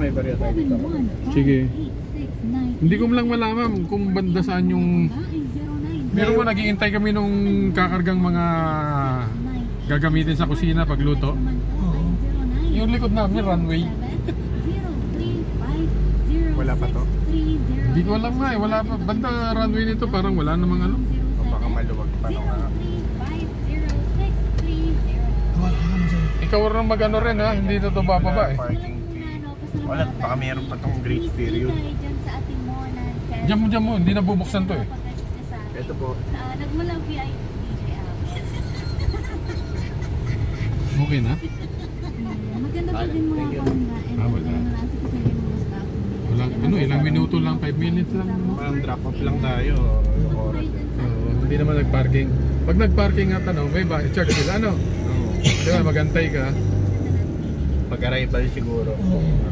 may barya tayo dito. Sige. Hindi ko lang malaman kung banda saan yung... Meron ba naghihintay kami nung kakargang mga gagamitin sa kusina pagluto? Yung likod namin, runway. Wala pa to? Hindi ko alam nga eh, wala pa. Banda runway nito parang wala namang ano. O baka maluwag pa nung ano. Ikaw rin mag-ano rin ha, hindi na ito bababa eh. Parking fee. Wala, baka mayroon pa tong grace period. Diyan mo, hindi na bubuksan to eh. Ito po. Nagmulang VIP DJ Okay na? Maganda pa din mga pangkain. Wala. Ano, ilang minuto lang, 5 minutes lang. Parang drop off lang tayo. Oras. Hindi naman nag-parking. Pag nag-parking nga tanong, may charge sila ano? Di ba, magantay ka. Pag-arrival siguro.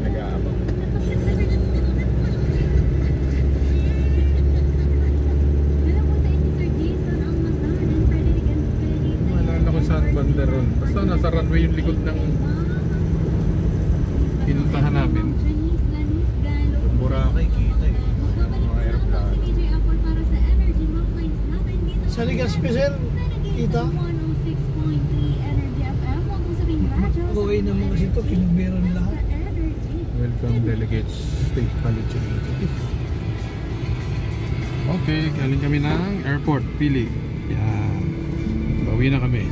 Nag-aabang. Malala ko saan banda ron. Basta nasa runway yung likod ng pinuntahan namin. Boracay, kita eh. Mga aeroplano. Sa Legazpi, sir, kita. Okay naman kasi ito, pinuberan lahat. Welcome delegates, State College Executive. Okay, galing kami ng airport, Pili. Yan. Bawi na kami.